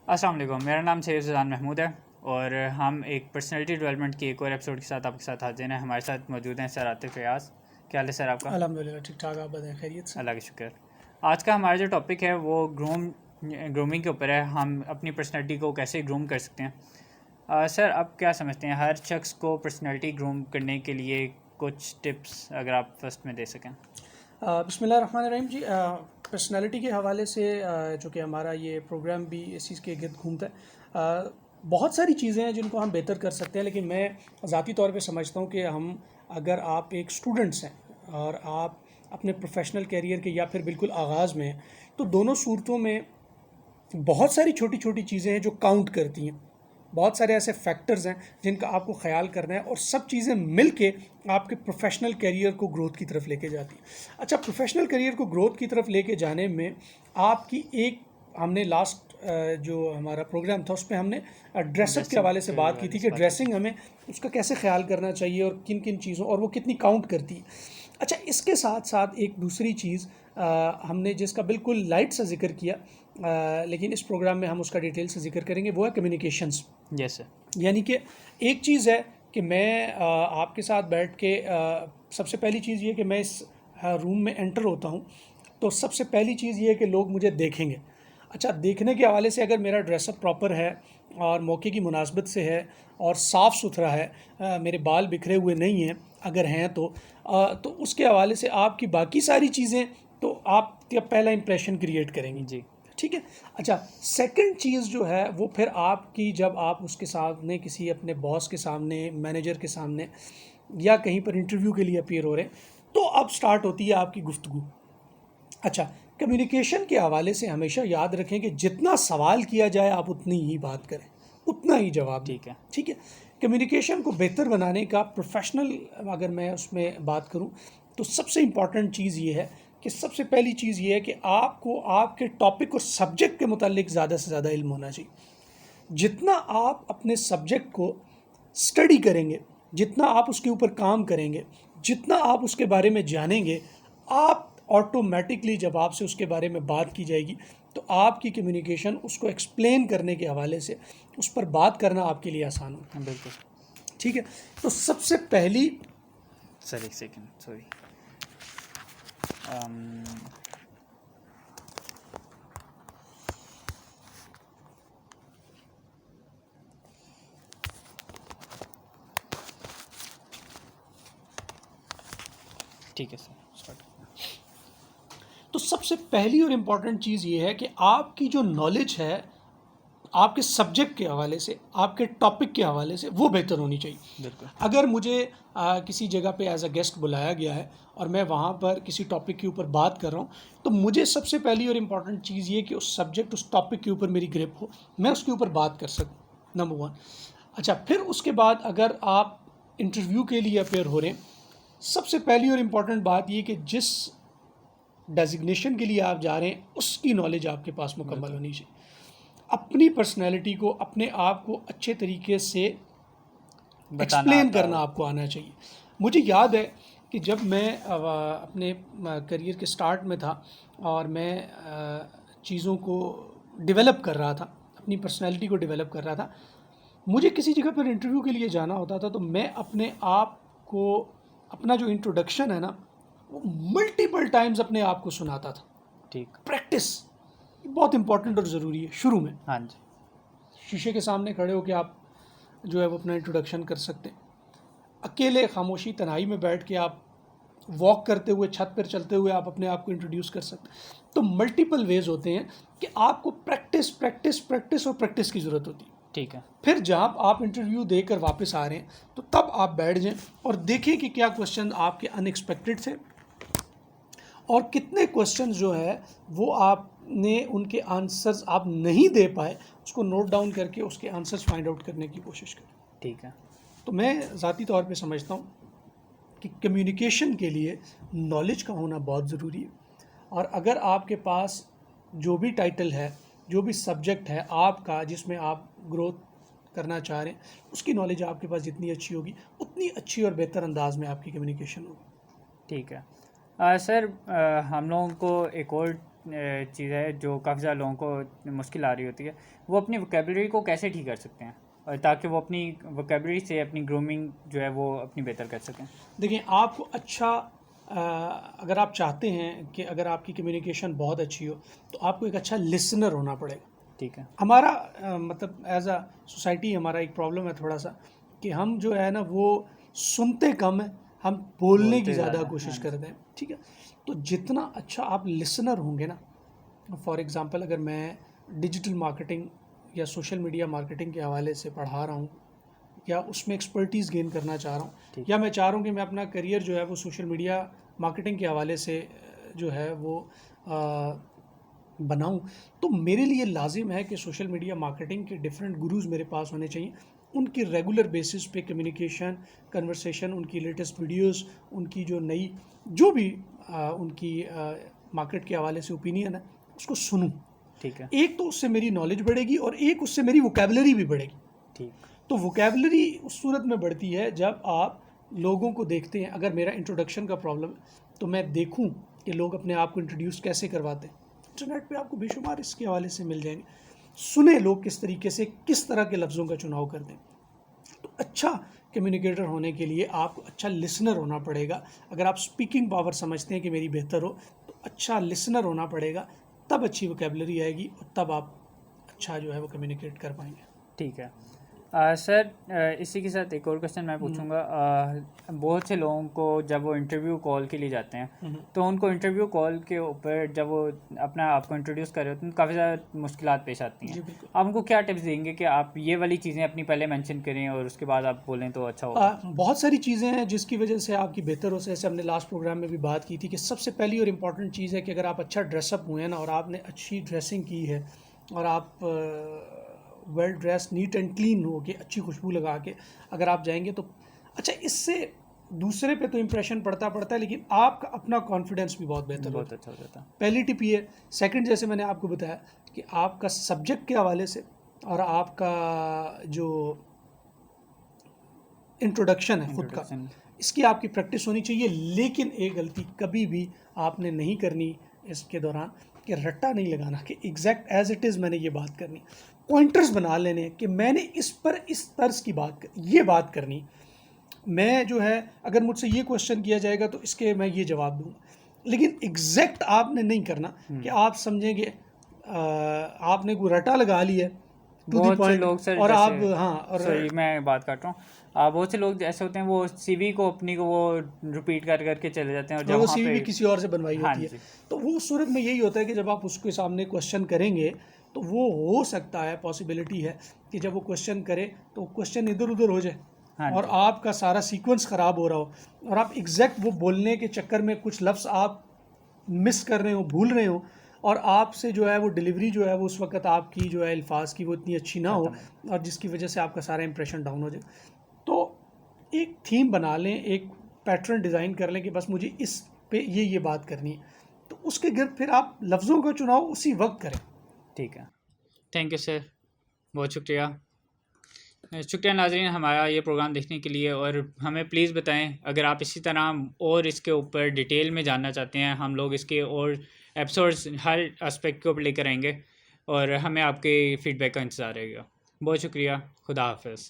अस्सलाम वालेकुम, मेरा नाम सैयद सुजान महमूद है और हम एक पर्सनालिटी डेवलपमेंट की एक और एपिसोड के साथ आपके साथ हाजिर हैं। हमारे साथ मौजूद हैं सर आतिफ रियाज। क्या हाल है सर आपका? अल्हम्दुलिल्लाह ठीक ठाक। आप बताएं खैरियत से। अल्लाह का शुक्र। आज का हमारा जो टॉपिक है वो ग्रूमिंग के ऊपर है। हम अपनी पर्सनालिटी को कैसे ग्रूम कर सकते हैं। सर आप क्या समझते हैं, हर शख्स को पर्सनालिटी ग्रूम करने के लिए कुछ टिप्स अगर आप फर्स्ट में दे सकें? बिस्मिल्लाहिर्रहमानिर्रहीम जी। पर्सनालिटी के हवाले से जो कि हमारा ये प्रोग्राम भी इस चीज़ के गिर्द घूमता है। बहुत सारी चीज़ें हैं जिनको हम बेहतर कर सकते हैं, लेकिन मैं ज़ाती तौर पे समझता हूँ कि अगर आप एक स्टूडेंट्स हैं और आप अपने प्रोफेशनल कैरियर के या फिर बिल्कुल आगाज़ में हैं, तो दोनों सूरतों में बहुत सारी छोटी छोटी चीज़ें हैं जो काउंट करती हैं। बहुत सारे ऐसे फैक्टर्स हैं जिनका आपको ख्याल करना है और सब चीज़ें मिल के आपके प्रोफेशनल करियर को ग्रोथ की तरफ लेके जाती हैं। अच्छा, प्रोफेशनल करियर को ग्रोथ की तरफ लेके जाने में आपकी एक हमने लास्ट जो हमारा प्रोग्राम था उसमें हमने ड्रेसअप के ड्रेसिंग हवाले से के बात की वाले थी से कि बात की थी। ड्रेसिंग हमें उसका कैसे ख्याल करना चाहिए और किन किन चीज़ों और वो कितनी काउंट करती है। अच्छा, इसके साथ साथ एक दूसरी चीज़ हमने जिसका बिल्कुल लाइट सा जिक्र किया, लेकिन इस प्रोग्राम में हम उसका डिटेल से जिक्र करेंगे, वो है कम्युनिकेशंस। Yes sir. यानी कि एक चीज़ है कि मैं आपके साथ बैठ के सबसे पहली चीज़ ये कि मैं इस रूम में एंटर होता हूँ, तो सबसे पहली चीज़ ये है कि लोग मुझे देखेंगे। अच्छा, देखने के हवाले से अगर मेरा ड्रेसअप प्रॉपर है और मौके की मुनासबत से है और साफ़ सुथरा है, मेरे बाल बिखरे हुए नहीं हैं, अगर हैं तो उसके हवाले से आपकी बाकी सारी चीज़ें तो आपका पहला इंप्रेशन क्रिएट करेंगी। जी। ठीक है। अच्छा, सेकंड चीज़ जो है वो फिर आपकी, जब आप उसके सामने किसी अपने बॉस के सामने, मैनेजर के सामने या कहीं पर इंटरव्यू के लिए अपीयर हो रहे हैं, तो अब स्टार्ट होती है आपकी गुफ्तगू। अच्छा, कम्युनिकेशन के हवाले से हमेशा याद रखें कि जितना सवाल किया जाए आप उतनी ही बात करें, उतना ही जवाब दें। ठीक है। ठीक है। कम्युनिकेशन को बेहतर बनाने का प्रोफेशनल अगर मैं उसमें बात करूं, तो सबसे इम्पॉर्टेंट चीज़ ये है कि सबसे पहली चीज़ ये है कि आपको आपके टॉपिक और सब्जेक्ट के मुतालिक ज़्यादा से ज़्यादा इल्म होना चाहिए। जितना आप अपने सब्जेक्ट को स्टडी करेंगे, जितना आप उसके ऊपर काम करेंगे, जितना आप उसके बारे में जानेंगे, आप ऑटोमेटिकली जब आपसे उसके बारे में बात की जाएगी तो आपकी कम्युनिकेशन उसको एक्सप्लेन करने के हवाले से उस पर बात करना आपके लिए आसान होगा। हाँ, बिल्कुल। ठीक है। तो सबसे पहली सर एक सेकेंड, सॉरी। ठीक है सर, स्टार्ट। तो सबसे पहली और इम्पॉर्टेंट चीज़ ये है कि आपकी जो नॉलेज है आपके सब्जेक्ट के हवाले से, आपके टॉपिक के हवाले से, वो बेहतर होनी चाहिए। बिल्कुल। अगर मुझे किसी जगह पे एज अ गेस्ट बुलाया गया है और मैं वहाँ पर किसी टॉपिक के ऊपर बात कर रहा हूँ, तो मुझे सबसे पहली और इम्पॉर्टेंट चीज़ ये कि उस सब्जेक्ट, उस टॉपिक के ऊपर मेरी ग्रिप हो, मैं उसके ऊपर बात कर सकूँ, नंबर वन। अच्छा, फिर उसके बाद अगर आप इंटरव्यू के लिए अपेयर हो रहे हैं, सबसे पहली और इम्पॉर्टेंट बात ये कि जिस डेजिग्नेशन के लिए आप जा रहे हैं उसकी नॉलेज आपके पास मुकम्मल बिल्कुल। होनी चाहिए। अपनी पर्सनैलिटी को, अपने आप को अच्छे तरीके से बताना एक्सप्लेन आता करना हो। आपको आना चाहिए। मुझे याद है कि जब मैं अपने करियर के स्टार्ट में था और मैं चीज़ों को डेवलप कर रहा था, अपनी पर्सनैलिटी को डेवलप कर रहा था, मुझे किसी जगह पर इंटरव्यू के लिए जाना होता था, तो मैं अपने आप को, अपना जो इंट्रोडक्शन है ना, वो मल्टीपल टाइम्स अपने आप को सुनाता था। ठीक। प्रैक्टिस बहुत इंपॉर्टेंट और ज़रूरी है शुरू में। हाँ जी। शीशे के सामने खड़े होकर आप जो है वो अपना इंट्रोडक्शन कर सकते हैं। अकेले खामोशी तन्हाई में बैठ के आप वॉक करते हुए, छत पर चलते हुए आप अपने आप को इंट्रोड्यूस कर सकते हैं। तो मल्टीपल वेज होते हैं कि आपको प्रैक्टिस प्रैक्टिस प्रैक्टिस और प्रैक्टिस की ज़रूरत होती है। ठीक है। फिर जब आप इंटरव्यू देकर वापस आ रहे हैं तो तब आप बैठ जाएं और देखें कि क्या क्वेश्चन आपके अनएक्सपेक्टेड थे और कितने क्वेश्चन जो है वो आपने उनके आंसर्स आप नहीं दे पाए, उसको नोट डाउन करके उसके आंसर्स फाइंड आउट करने की कोशिश करें। ठीक है। तो मैं ज़ाती तौर पे समझता हूँ कि कम्युनिकेशन के लिए नॉलेज का होना बहुत ज़रूरी है। और अगर आपके पास जो भी टाइटल है, जो भी सब्जेक्ट है आपका जिसमें आप ग्रोथ करना चाह रहे हैं, उसकी नॉलेज आपके पास जितनी अच्छी होगी उतनी अच्छी और बेहतर अंदाज में आपकी कम्युनिकेशन होगी। ठीक है। सर हम लोगों को एक और चीज़ है जो काफ़ी ज़्यादा लोगों को मुश्किल आ रही होती है, वो अपनी वोकेबलरी को कैसे ठीक कर सकते हैं और ताकि वो अपनी वोकेबलरी से अपनी ग्रूमिंग जो है वो अपनी बेहतर कर सकें। देखिए, आपको अच्छा अगर आप चाहते हैं कि अगर आपकी कम्युनिकेशन बहुत अच्छी हो तो आपको एक अच्छा लिसनर होना पड़ेगा। ठीक है। हमारा मतलब एज अ सोसाइटी हमारा एक प्रॉब्लम है थोड़ा सा कि हम जो है ना वो सुनते कम है, हम बोलने की बोलते ज़्यादा ज़्यादा, कोशिश हाँ जी। करते हैं। ठीक है, तो जितना अच्छा आप लिसनर होंगे ना, फॉर एग्ज़ाम्पल अगर मैं डिजिटल मार्केटिंग या सोशल मीडिया मार्केटिंग के हवाले से पढ़ा रहा हूँ या उसमें एक्सपर्टीज़ गेन करना चाह रहा हूँ, ठीक या है। मैं चाह रहा हूँ कि मैं अपना करियर जो है वो सोशल मीडिया मार्केटिंग के हवाले से जो है वो बनाऊँ, तो मेरे लिए लाजिम है कि सोशल मीडिया मार्केटिंग के डिफरेंट गुरुज़ मेरे पास होने चाहिए। उनकी रेगुलर बेसिस पे कम्युनिकेशन, कन्वर्सेशन, उनकी लेटेस्ट वीडियोस, उनकी जो नई जो भी उनकी मार्केट के हवाले से ओपिनियन है उसको सुनूँ। ठीक है। एक तो उससे मेरी नॉलेज बढ़ेगी और एक उससे मेरी वोकेबलरी भी बढ़ेगी। ठीक। तो वोकेबलरी उस सूरत में बढ़ती है जब आप लोगों को देखते हैं। अगर मेरा इंट्रोडक्शन का प्रॉब्लम है तो मैं देखूं कि लोग अपने आप को इंट्रोड्यूस कैसे करवाते हैं। इंटरनेट पे आपको बेशुमार इसके हवाले से मिल जाएंगे। सुने लोग किस तरीके से किस तरह के लफ्ज़ों का चुनाव करते हैं। तो अच्छा कम्युनिकेटर होने के लिए आपको अच्छा लिसनर होना पड़ेगा। अगर आप स्पीकिंग पावर समझते हैं कि मेरी बेहतर हो तो अच्छा लिसनर होना पड़ेगा, तब अच्छी वोकेबलरी आएगी और तब आप अच्छा जो है वो कम्युनिकेट कर पाएंगे। ठीक है। सर, इसी के साथ एक और क्वेश्चन मैं पूछूंगा। बहुत से लोगों को जब वो इंटरव्यू कॉल के लिए जाते हैं तो उनको इंटरव्यू कॉल के ऊपर जब वो अपना आपको इंट्रोड्यूस कर रहे होते हैं तो काफ़ी ज़्यादा मुश्किलात पेश आती हैं। जी बिल्कुल। आप उनको क्या टिप्स देंगे कि आप ये वाली चीज़ें अपनी पहले मेंशन करें और उसके बाद आप बोलें तो अच्छा होगा? बहुत सारी चीज़ें हैं जिसकी वजह से आपकी बेहतर हो। जैसे हमने लास्ट प्रोग्राम में भी बात की थी कि सबसे पहली और इम्पॉर्टेंट चीज़ है कि अगर आप अच्छा ड्रेसअप हुए हैं ना और आपने अच्छी ड्रेसिंग की है और आप well dress neat and clean हो के अच्छी खुशबू लगा के अगर आप जाएंगे तो अच्छा, इससे दूसरे पे तो इम्प्रेशन पड़ता है लेकिन आपका अपना कॉन्फिडेंस भी बहुत बेहतर बहुत होता है। अच्छा हो जाता है। पहली टिप ये है। सेकंड, जैसे मैंने आपको बताया कि आपका सब्जेक्ट के हवाले से और आपका जो इंट्रोडक्शन है खुद का, इंट्रोडक्शन। इसकी आपकी प्रैक्टिस होनी चाहिए। लेकिन एक गलती कभी भी आपने नहीं करनी इसके दौरान कि रट्टा नहीं लगाना कि एग्जैक्ट एज इट इज़ मैंने ये बात करनी। पॉइंटर्स बना लेने कि मैंने इस पर इस तर्ज की ये बात करनी। मैं जो है अगर मुझसे ये क्वेश्चन किया जाएगा तो इसके मैं ये जवाब दूंगा, लेकिन एग्जैक्ट आपने नहीं करना कि आप समझेंगे आपने कोई रटा लगा लिया टू द बहुत से पॉइंट लोग सर और आप जैसे, हाँ और सॉरी मैं बात काट रहा हूँ, बहुत से लोग ऐसे होते हैं वो सीवी को अपनी को वो रिपीट कर करके चले जाते हैं और जब वो वहाँ सीवी पे। भी किसी और से बनवाई हाँ होती है। जी। तो वो उस सूरत में यही होता है कि जब आप उसके सामने क्वेश्चन करेंगे तो वो हो सकता है, पॉसिबिलिटी है कि जब वो क्वेश्चन करे तो क्वेश्चन इधर उधर हो जाए हाँ और जी। आपका सारा सीक्वेंस ख़राब हो रहा हो और आप एग्जैक्ट वो बोलने के चक्कर में कुछ लफ्ज़ आप मिस कर रहे हो, भूल रहे हो और आपसे जो है वो डिलीवरी जो है वो उस वक्त आपकी जो है अल्फाज की वो इतनी अच्छी ना हो खत्म। और जिसकी वजह से आपका सारा इंप्रेशन डाउन हो जाए। तो एक थीम बना लें, एक पैटर्न डिज़ाइन कर लें कि बस मुझे इस पे ये बात करनी है, तो उसके गिर्द फिर आप लफ्ज़ों का चुनाव उसी वक्त करें। ठीक है। थैंक यू सर, बहुत शुक्रिया। शुक्रिया नाज़रीन हमारा ये प्रोग्राम देखने के लिए, और हमें प्लीज़ बताएं अगर आप इसी तरह और इसके ऊपर डिटेल में जानना चाहते हैं। हम लोग इसके और एपिसोड्स हर एस्पेक्ट के ऊपर लेकर आएंगे और हमें आपके फ़ीडबैक का इंतज़ार रहेगा। बहुत शुक्रिया। खुदा हाफ़िज़।